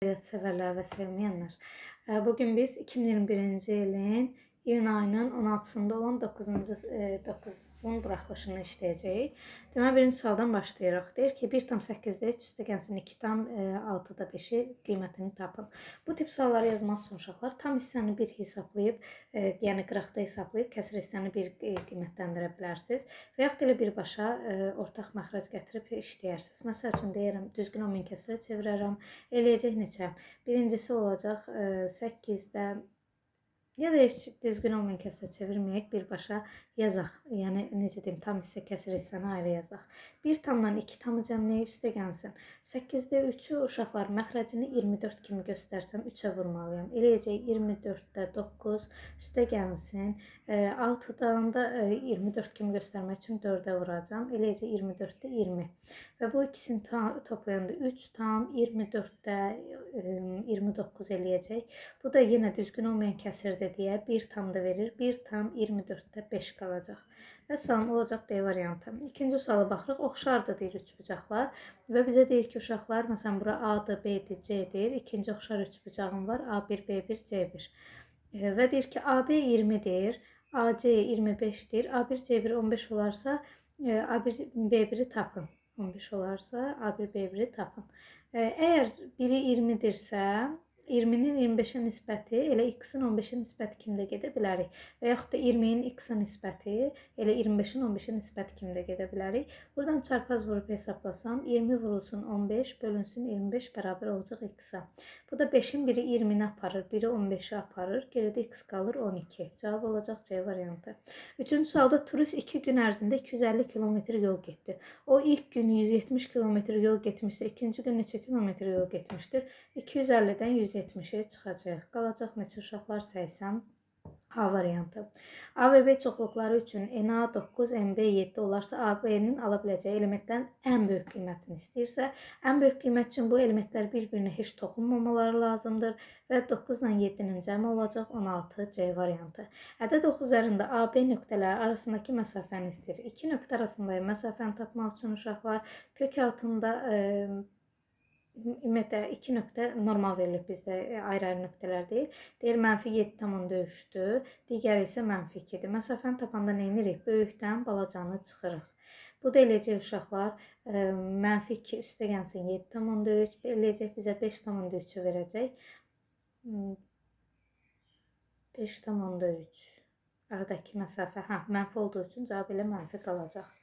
Severler ve sevmeyenler. Bugün biz 2021-ci ilin iyun ayının 16-sında olan 9-un buraxılışını işləyəcəyik. Deməli, birinci sualdan başlayırıq. Deyir ki, 1,8-də 3 üstəgəlsin 2,6-da 5-i qiymətini tapın. Bu tip sualları yazmaq üçün uşaqlar tam hissəni 1 hesablayıb, yəni qıraqda hesablayıb kəsr hissəni 1 qiymətləndirə bilərsiniz. Və yaxud elə birbaşa ortaq məxrəc gətirib işləyərsiniz. Məsəl üçün deyirəm, düzgün 10 min kəsrə çevirərəm. Eləyəcək neçə? Birincisi olacaq 8-də ya da heç düzgün 10 min kəsrə çevirməyək, birbaşa yazaq. Yəni necə deyim, tam hissə kəsr hissəni ayrı yazaq. 1 tamdan 2 tamı cəmləyib üstə gəlsin. 8-də 3-ü uşaqlar məxrəcini 24 kimi göstərsəm 3-ə vurmalıyam. Eləyəcək 24-də 9 üstə gəlsin. 6-dan da 24 kimi göstərmək üçün 4-ə vuracam. Eləyəcək 24-də 20. Və bu ikisini toplayanda 3 tam 24-də 29 eləyəcək. Bu da yenə düzgün olmayan kəsrdir deyə 1 tam da verir. 1 tam 24-də 5 qalacaq. Və salam olacaq D variantı. İkinci suala baxırıq. Oxşardır deyir üçbucaqlar. Və bizə deyir ki, uşaqlar, məsələn, bura A-dır, B-dir, C-dir. İkinci oxşar üçbucağım var. A1, B1, C1. Və deyir ki, AB 20-dir. AC 25-dir. A1, C1 15 olarsa A1, B1-i tapın. 15 olarsa A1, B1-i tapın. Əgər biri 20-dirsə, 20-nin 25-ə nisbəti elə x-in 15-ə nisbəti kimi də gedə bilərik. Və yaxud da 20-nin x-a nisbəti elə 25-in 15-ə nisbəti kimi də gedə bilərik. Buradan çarpaz vurub hesablasam, 20 vurulsun 15 bölünsün 25 bərabər olacaq x-a. Bu da 5-in biri 20-ni aparır, biri 15-i aparır. Geridə x qalır 12. Cavab olacaq C variantı. Üçüncü sualda turist 2 gün ərzində 250 kilometr yol getdi. O ilk gün 170 kilometr yol getmişsə, ikinci gün neçə kilometr yol getmişdir? 250-dən 170-ə çıxacaq. Qalacaq neçə uşaqlar? 80. A variantı. A və B çoxluqları üçün NA 9, MB 7 olarsa, AB-nin ala biləcəyi elementlərin ən böyük qiymətini istəyirsə, ən böyük qiymət üçün bu elementlər bir-birinə heç toxunmamaları lazımdır və 9 ilə 7-nin cəmi olacaq 16 C variantı. Ədəd ox üzərində AB nöqtələri arasındakı məsafəni istəyir. İki nöqtə arasındakı məsafəni tapmaq üçün uşaqlar kök altında ümumiyyətlə 2 nöqtə normal verilib bizdə, ayrı-ayrı nöqtələr deyil. Deyir, -7,3-dür, digəri isə -2-dir. Məsafəni tapanda nə edirik? Böyükdən balacanı çıxırıq. Bu da eləyəcək uşaqlar, -2 üstə gəlsin 7,3, eləyəcək bizə 5,3-ü verəcək. 5,3. Aradakı məsafə, mənfi olduğu üçün cavab elə mənfi qalacaq.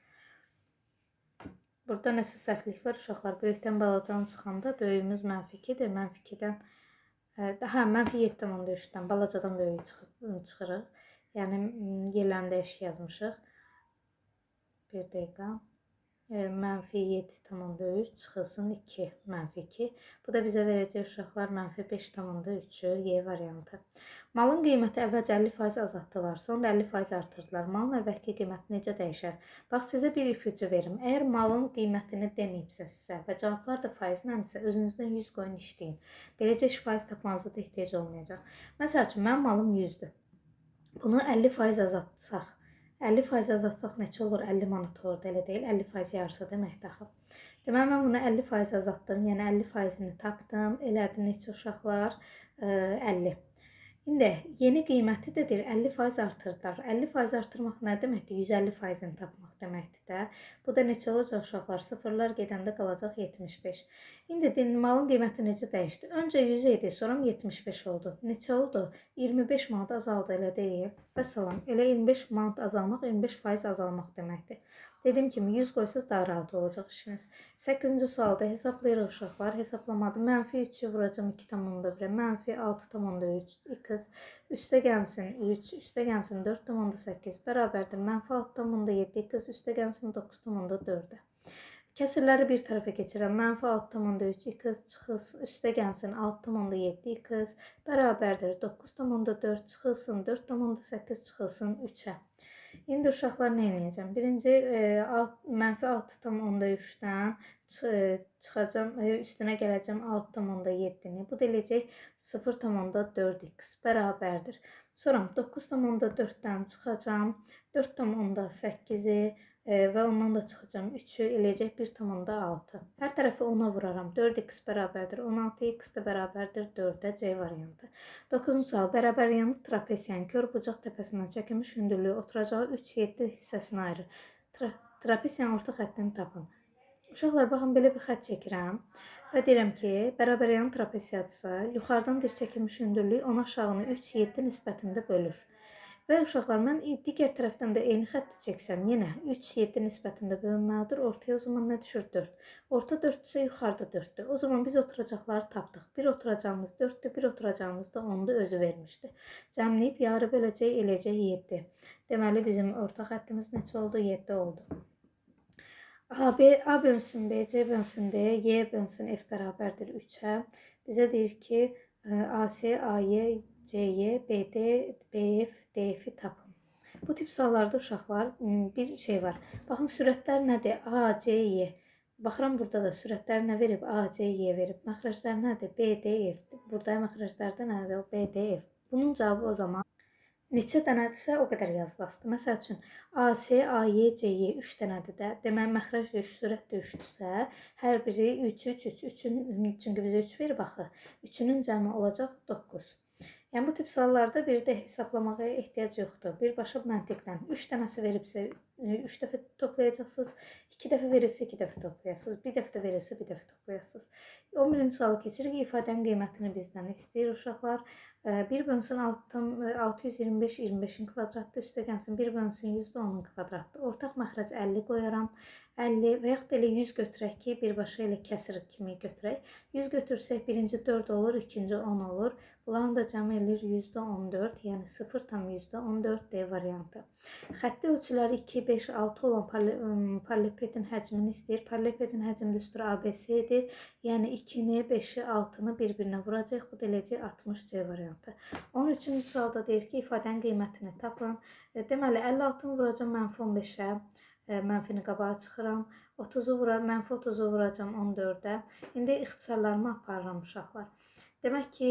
Burada nəsə səhvlik var uşaqlar. Böyükdən balacanı çıxanda böyüyümüz -2-dir. -2-dən -7,3-dən balacadan böyüyü çıxırıq. Yəni yerlərini dəyişik yazmışıq. Bir dəqiqə. -7,3 çıxılsın 2, -2. Bu da bizə verəcək uşaqlar -5,3-ü Y variantı. Malın qiyməti əvvəlcə 50% azaltdılar, sonra 50% artırdılar. Malın əvvəlki qiyməti necə dəyişər? Bax, sizə bir ipucu verim. Əgər malın qiymətini deməyibsə sizə və cavablar da faizləndirsə, özünüzdən 100 qoyun işləyin. Beləcə faiz tapmanıza da ehtiyac olmayacaq. Məsəl üçün, mənim malım 100-dür. Bunu 50% azaltsaq, 50% azaltsaq neçə olur? 50 manat olur, elə deyil. 50% yarısı deməkdir axı. Deməli, mən bunu 50% azaltdım, yəni 50%-ni tapdım. Elədi neçə uşaqlar? 50. İndi yeni qiyməti də deyir 50% artırdılar. 50% artırmaq nə deməkdir? 150%-ni tapmaq deməkdir də. Bu da neçə olacaq uşaqlar? Sıfırlar gedəndə qalacaq 75. İndi malın qiyməti necə dəyişdi? Öncə 100 idi, sonra 75 oldu. Neçə oldu? 25 manat azaldı, elə deyil. Və salam, elə 25 manat azalmaq, 25% azalmaq deməkdir. Dediyim kimi 100 qoysaz daha rahat olacaq işiniz. 8-ci sualda hesablayırıq uşaqlar. Hesablamadı. -3-ü vuracam 2,1-ə. -6,3 x üstə gəlsin 3, üstə gəlsin 4,8 bərabərdir. -6,7 x üstə gəlsin 9,4-ə. Kəsirləri bir tərəfə keçirəm. -6,3 x çıxılsın, üstə gəlsin 6,7 x bərabərdir. 9,4 çıxılsın 4,8 çıxılsın 3-ə. İndi uşaqlar nə edəcəm? Birinci -6,3-dən çıxacam, üstünə gələcəm 6,7-ni. Bu da eləyəcək 0,4x bərabərdir. Sonra 9,4-dən çıxacam 4,8-i və ondan da çıxacağam. 3'ü eləyəcək 1,6. Hər tərəfi 10'a vuraram. 4x bərabərdir 16, x də bərabərdir 4'ə, C variantı. 9-cu sual. Bərabər yanlı trapesiyanın kör bucaq təpəsindən çəkilmiş hündürlüyü oturacağı 3-7 hissəsinə ayırır. Trapesiyanın orta xəttini tapın. Uşaqlar, baxın, belə bir xətt çəkirəm və deyirəm ki, bərabər yanlı trapesiyadırsa, yuxarıdan dik çəkilmiş hündürlüyü 10 aşağını 3-7 nisbətində bölür. Və uşaqlar, mən digər tərəfdən də eyni xətti çəksəm, yenə 3-7 nisbətində bölünməlidir. Ortaya o zaman nə düşür? 4. Orta 4-dürsə, yuxarıda 4'dür. O zaman biz oturacaqları tapdıq. Bir oturacağımız 4'dür, bir oturacağımız da 10'dur, özü vermişdi. Cəmləyib yarı böləcək, eləyəcək 7. Deməli, bizim orta xəttimiz neçə oldu? 7 oldu. A bölünsün B, C bölünsün D, Y bölünsün F bərabərdir 3'ə. Bizə deyir ki, AC, AY, CY, BD, BF, DF'i tapın. Bu tip suallarda uşaqlar bir şey var. Baxın, sürətlər nədir? A, C, Y. Baxıram, burada da sürətlər nə verib? A, C, Y verib. Məxrəclər nədir? B, D, F. Burada məxrəclərdə nədir? B, D, F. Bunun cavabı o zaman neçə dənədirsə o qədər yazılasıdır. Məsəl üçün AC, AY, CY 3 dənədir də. Deməli məxrəc də 3, sürət də 3-dürsə, hər biri 3, 3, 3, 3-ün, çünki bizə 3 verib axı. 3'ünün cəmi olacaq 9. Yəni bu tip suallarda bir də hesablamağa ehtiyac yoxdur. Birbaşa məntiqlə 3 dənəsi veribsə 3 dəfə toplayacaqsınız, 2 dəfə verirsə 2 dəfə toplayasınız, 1 dəfə də verirsə 1 dəfə toplayasınız. 11-ci sualı keçirik. İfadənin qiymətini bizdən istəyir uşaqlar. 1 bölünsün 625 25'in kvadratdır, üstə gəlsin 1 bölünsün %10'un kvadratdır. Ortaq məxrəc 50 qoyaram. 50 və yaxud da elə 100 götürək ki, birbaşa elə kəsir kimi götürək. 100 götürsək birinci 4 olur, ikinci 10 olur. Bunların da cəmi eləyir %14, yəni 0,14 D variantı. Xətti ölçüləri 2, 5, 6 olan paralelepipedin həcmini istəyir. Paralelepipedin həcmi düstur ABC-dir. Yəni 2'ni, 5'i, 6'nı bir-birinə vuracaq. Bu da eləyəcək 60 C variantı. 13-cü sualda deyir ki, ifadənin qiymətini tapın. Deməli 56'nı vuracam -15'ə. Mənfini qabağa çıxıram. 30'u mənfi 30'u vuracam 14'ə. İndi ixtisarlarımı aparıram uşaqlar. Demək ki,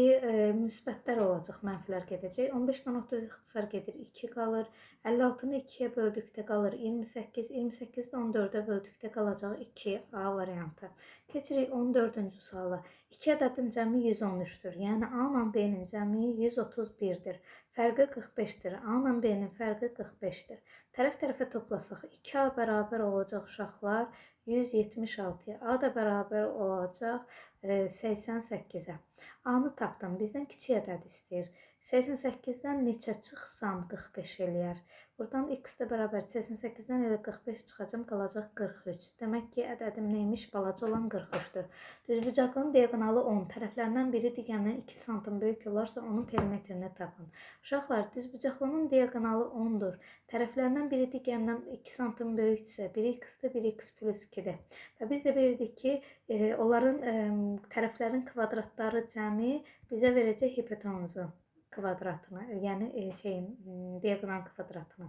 müsbətlər olacaq, mənfilər gedəcək. 15'dən 30 ixtisar gedir, 2 qalır. 56'nı 2'yə böldükdə qalır 28. 28'də 14'ə böldükdə qalacaq 2A variantı. Keçirik 14-cü suala. 2 ədədin cəmi 113'dür. Yəni A ilə B-nin cəmi 131'dir. Fərqi 45'dir. A ilə B-nin fərqi 45'dir. Tərəf-tərəfə toplasaq 2A bərabər olacaq uşaqlar 176'ya. A da bərabər olacaq 88'ə. A-nı tapdım. Bizdən kiçik ədəd istəyir. 88'dən neçə çıxsam 45 eləyər. Buradan x də bərabər 88'dən elə 45 çıxacam, qalacaq 43. Demək ki, ədədim neymiş? Balaca olan 43'dür. Düzbucaqlının diaqonalı 10. Tərəflərindən biri digərindən 2 santim böyük olarsa onun perimetrini tapın. Uşaqlar, düzbucaqlının diaqonalı 10'dur. Tərəflərindən biri digərindən 2 santim böyükdürsə, 1x-dir, 1x plus 2'dir. Və biz də bilirdik ki, onların tərəflərin kvadratları cəmi bizə verəcək hipotenuzu kvadratını, yəni diaqonal kvadratını.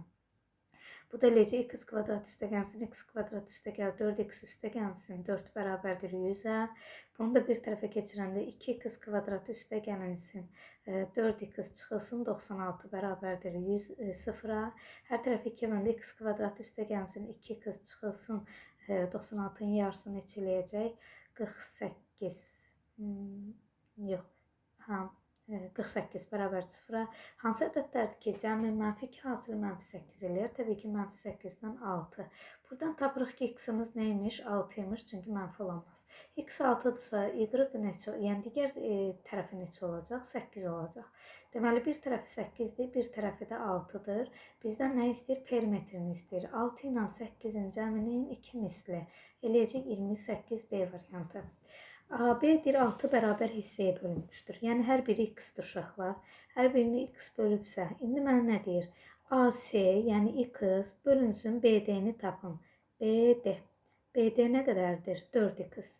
Bu da eləyəcək x kvadrat üstə gəlsin, x kvadrat üstə gəl, 4x üstə gəlsin, 4 bərabərdir 100'ə. Bunu da bir tərəfə keçirəndə 2x kvadrat üstə gəlinsin, 4x çıxılsın, 96 bərabərdir 0'a. Hər tərəfi 2 böləndə x kvadrat üstə gəlsin, 2x çıxılsın, 96'nın yarısı neçə eləyəcək? 48. Yox. 48 bərabər 0'a. Hansı ədədlərdir ki, cəmi -2 hasılı -8 eləyər? Təbii ki, -8'dən 6. Buradan tapırıq ki, x-imiz neymiş? 6'ymış, çünki mənfi olamaz. X 6'dırsa, y neçə? Yəni digər tərəfi neçə olacaq? 8 olacaq. Deməli, bir tərəfi 8'dir, bir tərəfi də 6'dır. Bizdən nə istəyir? Perimetrini istəyir. 6 ilə 8'in cəminin 2 misli. Eləyəcək 28 B variantı. AB-dir 6 bərabər hissəyə bölünmüşdür. Yəni hər biri x-dir uşaqlar. Hər birini x bölübsə, indi mənə nə deyir? AC, yəni x bölünsün BD-ni tapın. BD. BD nə qədərdir? 4x.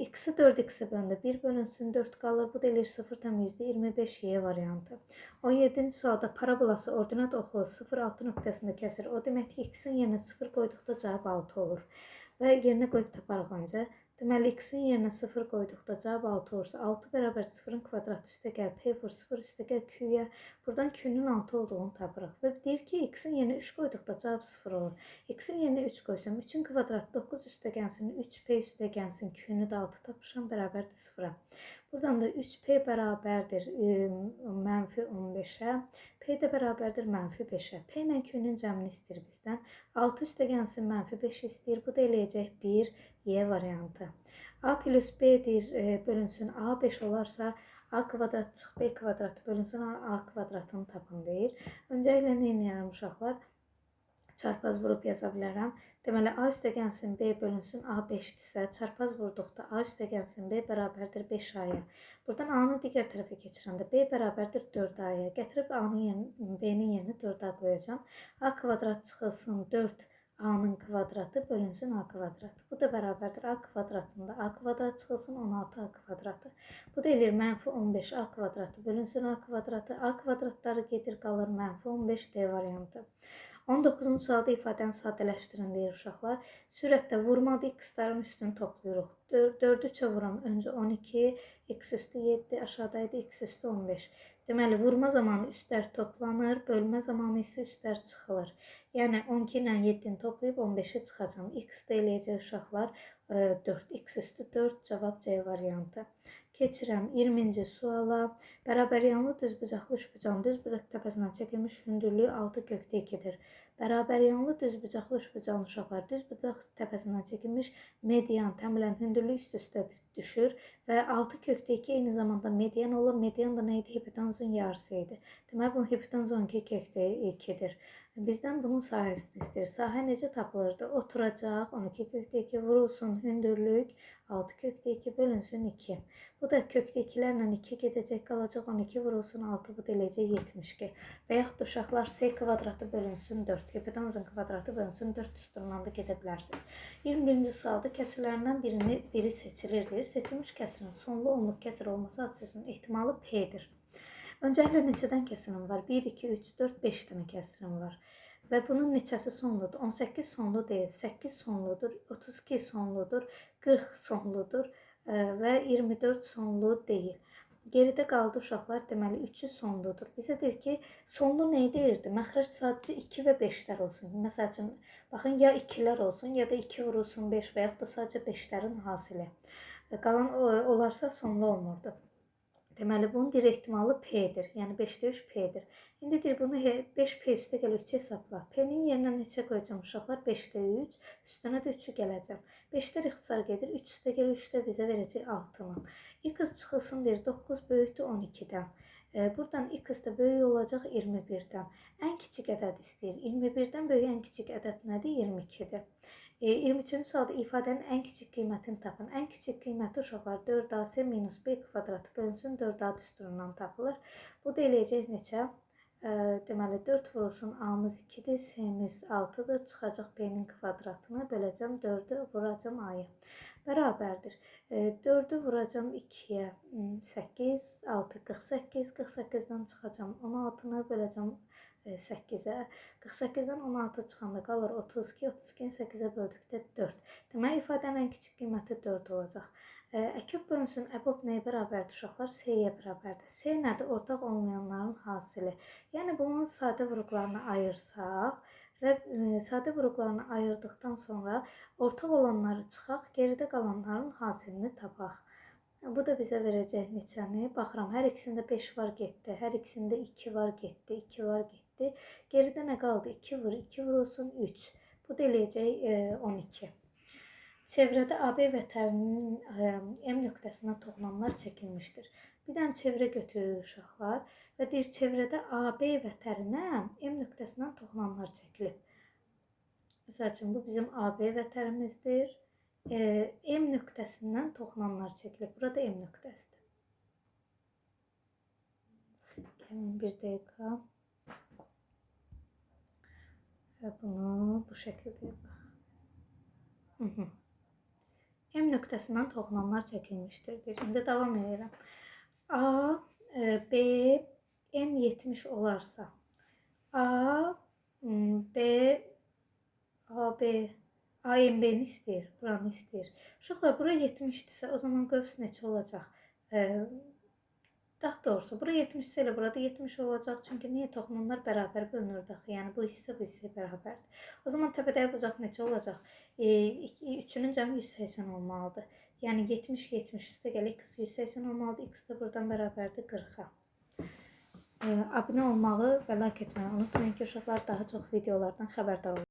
X-i 4x-ə bölündə 1 bölünsün 4 qalır. Bu da eləyir 0,25 Y variantı. 17-ci sualda parabolası ordinat oxu 0,6 nöqtəsində kəsir. O demək ki, x-in yerinə 0 qoyduqda cavab 6 olur. Və yerinə qoyub taparıq öncə. Deməli, x-in yerinə 0 qoyduqda cavab 6 olursa, 6 bərabər 0-ın kvadratı üstə gəl, p vur 0 üstə gəl q-yə. Buradan q-nin 6 olduğunu tapırıq. Və deyir ki, x-in yerinə 3 qoyduqda cavab 0 olur. X-in yerinə 3 qoysam, 3-ün kvadratı 9 üstə gəlsin, 3p üstə gəlsin, q-ni də 6 tapmışam, bərabərdir 0-a. Buradan da 3p bərabərdir mənfi 15-ə, p də bərabərdir mənfi 5-ə. P ilə q-nin cəmini istəyir bizdən. 6 üstə gəlsin, mənfi 5 istəyir. Bu da eləyəcək 1, y variantı. A plus b-dir, bölünsün a 5 olarsa, a kvadrat çıx b kvadratı bölünsün a kvadratını tapın deyir. Öncəliklə nə edirəm uşaqlar? Çarpaz vurub yaza bilərəm. Deməli, a üstə gəlsin b bölünsün a 5-dirsə, çarpaz vurduqda a üstə gəlsin b bərabərdir 5a-ya. Buradan a-nı digər tərəfə keçirəndə b bərabərdir 4a-ya. Gətirib b-nin yerinə 4a qoyacam. A kvadrat çıxılsın 4a-nın kvadratı bölünsün a kvadratı. Bu da bərabərdir a kvadratında a kvadrat çıxılsın 16a kvadratı. Bu da eləyir mənfi 15a kvadratı bölünsün a kvadratı. A kvadratları gedir, qalır mənfi 15d variantı. 19-cu sualda ifadəni sadələşdirin deyir uşaqlar. Sürətdə vurmadı x-ların üstünü toplayırıq. 4-ü 3-ə vuram. Öncə 12, x üstü 7, aşağıdaydı x üstü 15. Deməli, vurma zamanı üstlər toplanır, bölmə zamanı isə üstlər çıxılır. Yəni, 12 ilə 7-ni toplayıb 15-i çıxacam. X də eləyəcək uşaqlar 4, x üstü 4, cavab C variantı. Keçirəm 20-ci suala. Bərabəryanlı düzbucaqlı üçbucağın düzbucaq təpəsindən çəkilmiş hündürlüyü 6/2-dir. Bərabəryanlı düzbucaqlı üçbucağın uşaqlar düzbucaq təpəsindən çəkilmiş median təmilən hündürlük üst-üstə düşür və 6/2 eyni zamanda median olur. Median da nə idi? Hipotenuzun yarısı idi. Deməli, bunun hipotenuz 12/2-dir. Bizdən bunun sahəsini istəyir. Sahə necə tapılırdı? Oturacaq, 12/2 vurulsun, hündürlük 6/2 bölünsün 2. Bu da kökdə 2-lərlə 2 gedəcək, qalacaq 12 vurulsun 6, bu da eləyəcək 72. Və yaxud da uşaqlar s kvadratı bölünsün 4, hipotenuzun kvadratı bölünsün 4 üstündən də gedə bilərsiniz. 21-ci sualda kəsirlərindən biri seçilirdir. Seçilmiş kəsirin sonlu onluq kəsir olması hadisəsinin ehtimalı P-dir. Öncəliklə neçədən kəsirim var? 1, 2, 3, 4, 5 dənə kəsirim var. Və bunun neçəsi sonludur? 18 sonlu deyil, 8 sonludur, 32 sonludur, 40 sonludur və 24 sonlu deyil. Geridə qaldı uşaqlar, deməli 3-ü sonludur. Bizə deyir ki, sonlu nə deyirdi? Məxrəc sadəcə 2 və 5-lər olsun. Məsəl üçün, baxın, ya 2-lər olsun, ya da 2 vurulsun 5 və yaxud da sadəcə 5-lərin hasili. Qalan olarsa sonlu olmurdu. Deməli, bunun bir ehtimalı P-dir. Yəni 5-də 3 P-dir. İndi deyir, bunu 5P üstə gəl 3 hesabla. P-nin yerinə neçə qoyacam uşaqlar? 5-də 3, üstünə də 3-ü gələcəm. 5-lər ixtisar gedir, 3 üstə gəl 3 də bizə verəcək 6-nı. X çıxılsın deyir, 9 böyükdür 12-dən. Buradan X də böyük olacaq 21-dən. Ən kiçik ədəd istəyir. 21-dən böyük ən kiçik ədəd nədir? 22-dir. 23-cü sualda ifadənin ən kiçik qiymətini tapın. Ən kiçik qiyməti uşaqlar 4AC minus B kvadratı bölünsün 4A düsturundan tapılır. Bu da eləyəcək neçə? Deməli, 4 vurulsun A-mız 2-dir, C-miz 6-dır. Çıxacaq B-nin kvadratını böləcəm 4-ü vuracam A-ya. Bərabərdir. 4-ü vuracam 2-yə 8, 6, 48, 48-dən çıxacam 16-nı böləcəm 8-ə. 48-dən 16 çıxanda qalır 32, 32-ni 8-ə böldükdə 4. Deməli, ifadənin ən kiçik qiyməti 4 olacaq. Əküb bölünsün əbob nəyə bərabərdir uşaqlar? C-yə bərabərdir. C nədir? Ortaq olmayanların hasili. Yəni, bunun sadə vuruqlarını ayırsaq və sadə vuruqlarını ayırdıqdan sonra ortaq olanları çıxaq, geridə qalanların hasilini tapaq. Bu da bizə verəcək neçəni? Baxıram, hər ikisində 5 var getdi, hər ikisində 2 var getdi, 2 var getdi. Geridə nə qaldı? 2 vur, 2 vurulsun 3. Bu da eləyəcək 12. Çevrədə AB vətərinin M nöqtəsindən toxunanlar çəkilmişdir. Bir dənə çevrə götürürük uşaqlar və deyir, çevrədə AB vətərinə M nöqtəsindən toxunanlar çəkilib. Məsəl üçün, bu bizim AB vətərimizdir. M nöqtəsindən toxunanlar çəkilib. Burada M nöqtəsidir. Gəlin bir dəqiqə. Və bunu bu şəkildə yazaq. M nöqtəsindən toxunanlar çəkilmişdir. İndi davam edirəm. A, B, M 70 olarsa, A, B, AMB-ni istəyir, buranı istəyir. Uşaqlar, bura 70-dirsə, o zaman qövs neçə olacaq? Daha doğrusu, bura 70-sə elə burada 70 olacaq. Çünki niyə toxunanlar bərabər bölünür daxı? Yəni bu hissə bu hissəyə bərabərdir. O zaman təpədəki bucaq neçə olacaq? 3-ünün cəmi 180 olmalıdır. Yəni 70 70 üstə gəlir x 180 olmalıdır. X də buradan bərabərdir 40-a. Abunə olmağı və like etməyi unutmayın ki, uşaqlar daha çox videolardan xəbərdar olun.